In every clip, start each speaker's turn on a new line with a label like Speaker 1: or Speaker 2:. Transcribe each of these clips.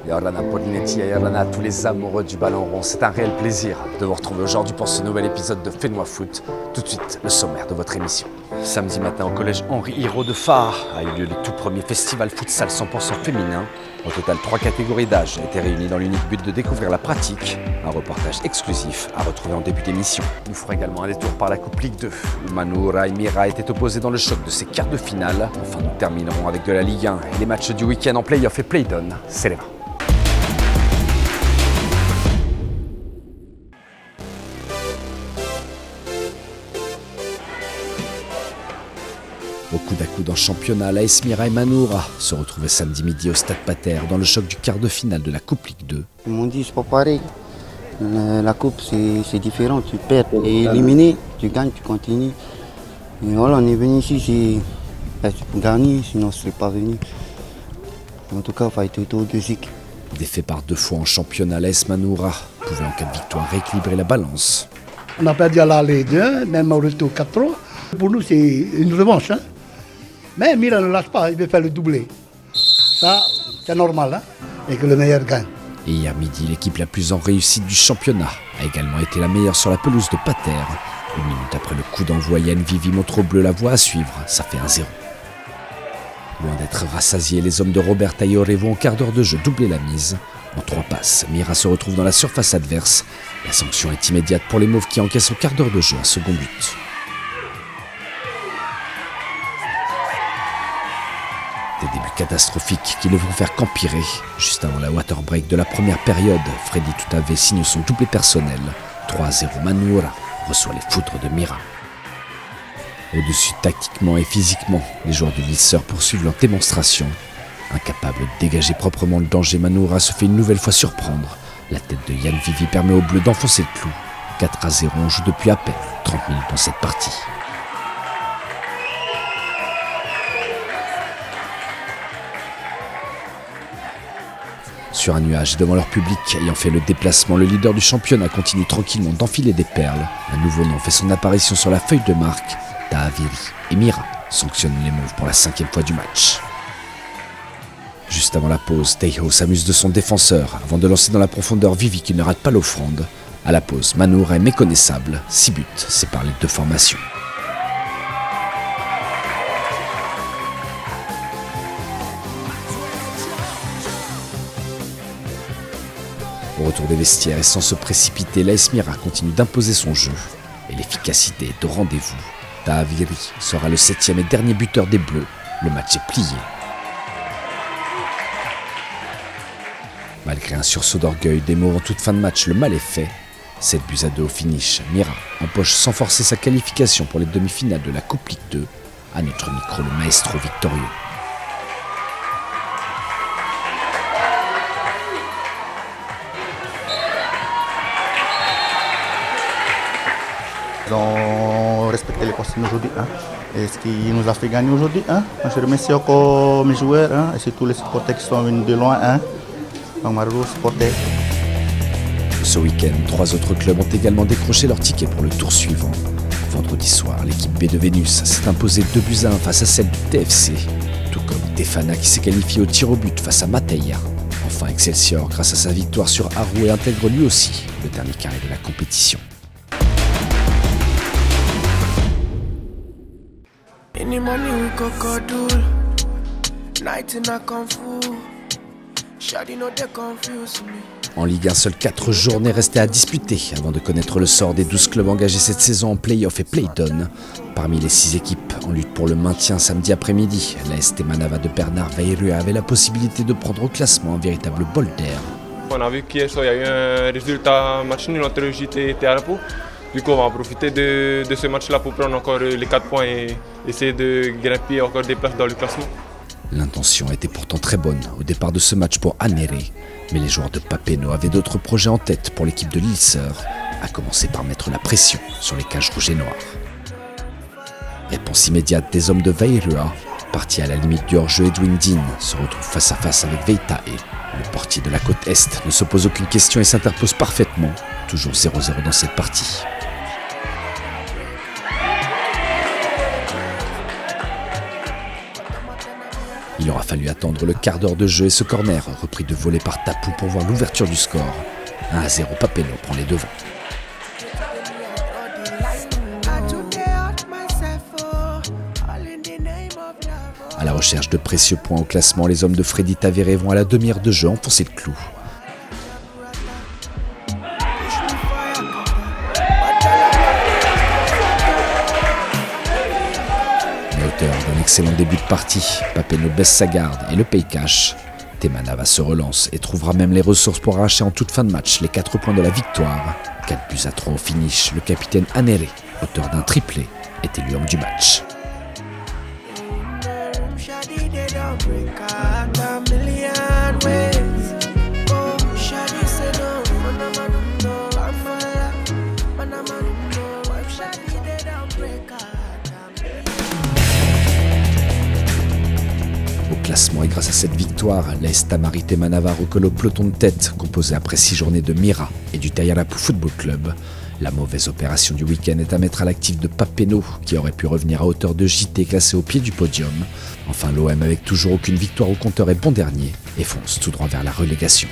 Speaker 1: Yorana Polinetti et Yorana à tous les amoureux du ballon rond. C'est un réel plaisir de vous retrouver aujourd'hui pour ce nouvel épisode de Fais-moi foot. Tout de suite, le sommaire de votre émission. Samedi matin au collège Henri Hirault de Phare a eu lieu le tout premier festival futsal 100% féminin. Au total, 3 catégories d'âge étaient réunies dans l'unique but de découvrir la pratique. Un reportage exclusif à retrouver en début d'émission. Nous ferons également un détour par la Coupe Ligue 2. Manoura et Mira étaient opposés dans le choc de ces quarts de finale. Enfin, nous terminerons avec de la Ligue 1 et les matchs du week-end en play-off et play-down. C'est les mains. Au coude à coude en championnat, l'AS Mira et Manoura se retrouvaient samedi midi au Stade Pater dans le choc du quart de finale de la Coupe Ligue 2.
Speaker 2: Ils m'ont dit c'est pas pareil. La coupe c'est différent, tu perds et éliminé, tu gagnes, tu continues. Et voilà, on est venu ici c'est pour gagner, sinon je ne serais pas venu. En tout cas, il faut être autodésique.
Speaker 1: Défait par 2 fois en championnat, l'AS Manoura pouvait en cas de victoire rééquilibrer la balance.
Speaker 3: On a perdu à l'aller 2, même au retour 4-3. Pour nous, c'est une revanche. Hein. Mais Mira ne lâche pas, il veut faire le doublé. Ça, c'est normal, hein, et que le meilleur gagne.
Speaker 1: Et hier midi, l'équipe la plus en réussite du championnat a également été la meilleure sur la pelouse de Pater. 1 minute après le coup d'envoi, Yann Vivi montre au bleu la voie à suivre, ça fait 1-0. Loin d'être rassasiés, les hommes de Robert Taillore vont en quart d'heure de jeu doubler la mise. En 3 passes, Mira se retrouve dans la surface adverse. La sanction est immédiate pour les Mauves qui encaissent au quart d'heure de jeu un second but. Des débuts catastrophiques qui ne vont faire qu'empirer. Juste avant la water break de la première période, Freddy Toutave signe son doublé personnel. 3-0 Manoura reçoit les foudres de Mira. Au-dessus tactiquement et physiquement, les joueurs du Lisseur poursuivent leur démonstration. Incapable de dégager proprement le danger, Manoura se fait une nouvelle fois surprendre. La tête de Yann Vivi permet aux Bleus d'enfoncer le clou. 4-0, on joue depuis à peine 30 minutes dans cette partie. Sur un nuage devant leur public, ayant fait le déplacement, le leader du championnat continue tranquillement d'enfiler des perles. Un nouveau nom fait son apparition sur la feuille de marque. Tahaviri et Mira sanctionnent les Mauves pour la 5e fois du match. Juste avant la pause, Teiho s'amuse de son défenseur avant de lancer dans la profondeur Vivi qui ne rate pas l'offrande. À la pause, Manoura est méconnaissable. 6 buts séparent les 2 formations. Au retour des vestiaires et sans se précipiter, l'AS Mira continue d'imposer son jeu. Et l'efficacité est au rendez-vous. Tahaviri sera le 7e et dernier buteur des Bleus. Le match est plié. Malgré un sursaut d'orgueil des Mauves en toute fin de match, le mal est fait. 7 buts à 2 au finish. Mira empoche sans forcer sa qualification pour les demi-finales de la Coupe Ligue 2. À notre micro, le maestro victorieux.
Speaker 4: Ils ont respecté les consignes aujourd'hui, hein, et ce qui nous a fait gagner aujourd'hui. Hein. Je remercie encore mes joueurs, hein, et surtout les supporters qui sont venus de loin. Hein. Donc, Marou, supporters.
Speaker 1: Ce week-end, 3 autres clubs ont également décroché leur ticket pour le tour suivant. Vendredi soir, l'équipe B de Vénus s'est imposée 2-1 face à celle du TFC, tout comme Tefana qui s'est qualifié au tir au but face à Mateia. Enfin, Excelsior, grâce à sa victoire sur Arouet, intègre lui aussi le dernier carré de la compétition. En Ligue 1, seules 4 journées restaient à disputer avant de connaître le sort des 12 clubs engagés cette saison en play-off et play-down. Parmi les 6 équipes en lutte pour le maintien samedi après-midi, l'AS Manava de Bernard Vairua avait la possibilité de prendre au classement un véritable bol d'air.
Speaker 5: On a vu qu'hier soir il y a eu un résultat match nul entre JT et Arapo. Du coup, on va en profiter de ce match-là pour prendre encore les 4 points et essayer de grimper encore des places dans le classement.
Speaker 1: L'intention était pourtant très bonne au départ de ce match pour Anéré, mais les joueurs de Papeno avaient d'autres projets en tête pour l'équipe de Lilleseur, à commencer par mettre la pression sur les cages rouges et noires. Réponse immédiate des hommes de Vairua, parti à la limite du hors-jeu, Edwin Dean se retrouve face à face avec Veitae. Le portier de la côte Est ne se pose aucune question et s'interpose parfaitement, toujours 0-0 dans cette partie. Il aura fallu attendre le quart d'heure de jeu et ce corner repris de volée par Tapu pour voir l'ouverture du score. 1-0, Papeno prend les devants. À la recherche de précieux points au classement, les hommes de Freddy Tavéré vont à la demi-heure de jeu enfoncer le clou. Mais auteur d'un excellent début de partie, Papeno baisse sa garde et le paye cash. Temanava se relance et trouvera même les ressources pour arracher en toute fin de match les 4 points de la victoire. 4-3 au finish, le capitaine Anere, auteur d'un triplé, est élu homme du match. Au classement et grâce à cette victoire, l'AS Tamari Temanava recolle au peloton de tête composé après 6 journées de Mira et du Tayarapu Football Club. La mauvaise opération du week-end est à mettre à l'actif de Papeno qui aurait pu revenir à hauteur de JT classé au pied du podium. Enfin l'OM avec toujours aucune victoire au compteur et bon dernier et fonce tout droit vers la relégation.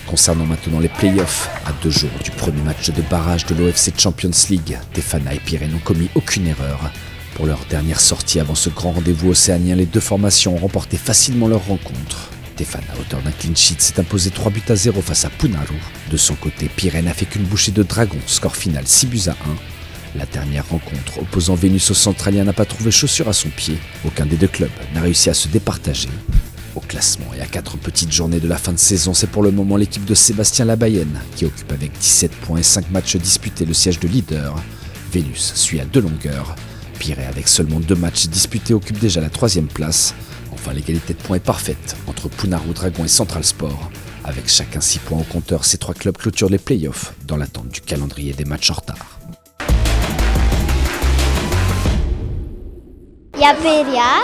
Speaker 1: Concernant maintenant les playoffs, à 2 jours du premier match de barrage de l'OFC Champions League, Tefana et Pirée n'ont commis aucune erreur. Pour leur dernière sortie avant ce grand rendez-vous océanien, les deux formations ont remporté facilement leur rencontre. Tefana, auteur d'un clean sheet, s'est imposé 3-0 face à Punaru. De son côté, Pirée n'a fait qu'une bouchée de dragon, score final 6-1. La dernière rencontre opposant Vénus au Centralien n'a pas trouvé chaussure à son pied. Aucun des deux clubs n'a réussi à se départager. Au classement et à 4 petites journées de la fin de saison, c'est pour le moment l'équipe de Sébastien Labayenne qui occupe avec 17 points et 5 matchs disputés le siège de leader. Vénus suit à 2 longueurs. Pirée, avec seulement 2 matchs disputés, occupe déjà la 3e place. Enfin, l'égalité de points est parfaite entre Punaru Dragon et Central Sport. Avec chacun 6 points au compteur, ces 3 clubs clôturent les playoffs dans l'attente du calendrier des matchs en retard.
Speaker 6: Il y a Peria,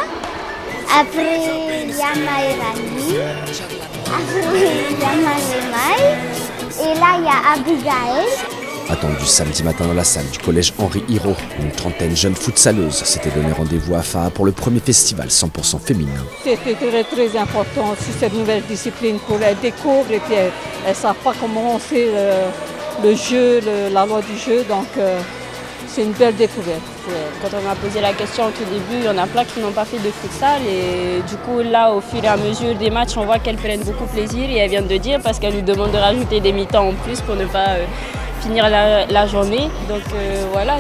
Speaker 6: après il y a Maïrani, après il y a Maïmaï, et là il y a Abigail.
Speaker 1: Attendu samedi matin dans la salle du collège Henri Hirault, une trentaine de jeunes futsaleuses s'étaient donné rendez-vous à Faa pour le premier festival 100% féminin.
Speaker 7: C'était très important aussi cette nouvelle discipline pour elles découvrent et puis elles ne savent pas comment on fait le jeu, la loi du jeu, donc c'est une belle découverte.
Speaker 8: Quand on m'a posé la question au tout début, il y en a plein qui n'ont pas fait de futsal et du coup là au fur et à mesure des matchs on voit qu'elles prennent beaucoup plaisir et elles viennent de dire parce qu'elles nous demandent de rajouter des mi-temps en plus pour ne pas finir la journée. Donc voilà,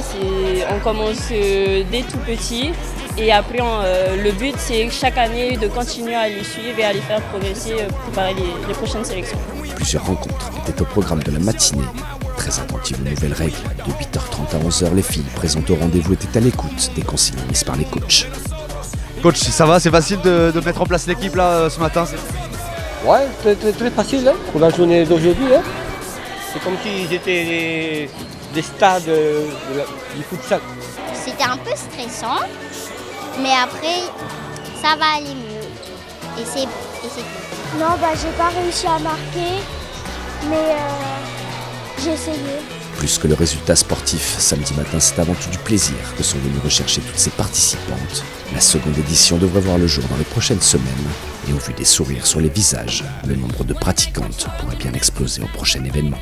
Speaker 8: on commence dès tout petit et après le but c'est chaque année de continuer à les suivre et à les faire progresser pour préparer les prochaines sélections.
Speaker 1: Plusieurs rencontres étaient au programme de la matinée. Très attentive aux nouvelles règles, de 8h30 à 11h, les filles présentes au rendez-vous étaient à l'écoute des consignes mises par les coachs.
Speaker 9: Coach, ça va, c'est facile de mettre en place l'équipe là ce matin?
Speaker 10: Ouais, très facile hein, pour la journée d'aujourd'hui. Hein. C'est comme si étaient des stars du futsal.
Speaker 6: C'était un peu stressant, mais après, ça va aller mieux. Et c'est tout.
Speaker 11: Non, j'ai pas réussi à marquer, mais j'ai essayé.
Speaker 1: Plus que le résultat sportif, samedi matin, c'est avant tout du plaisir que sont venues rechercher toutes ces participantes. La seconde édition devrait voir le jour dans les prochaines semaines. Et au vu des sourires sur les visages, le nombre de pratiquantes pourrait bien exploser au prochain événement.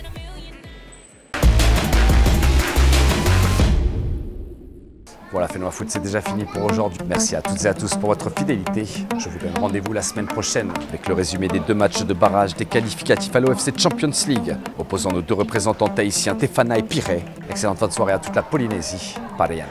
Speaker 1: Voilà, Fennois Foot, c'est déjà fini pour aujourd'hui. Merci à toutes et à tous pour votre fidélité. Je vous donne rendez-vous la semaine prochaine avec le résumé des 2 matchs de barrage des qualificatifs à l'OFC Champions League, opposant nos 2 représentants tahitiens, Tefana et Pirée. Excellente fin de soirée à toute la Polynésie. Pareyane.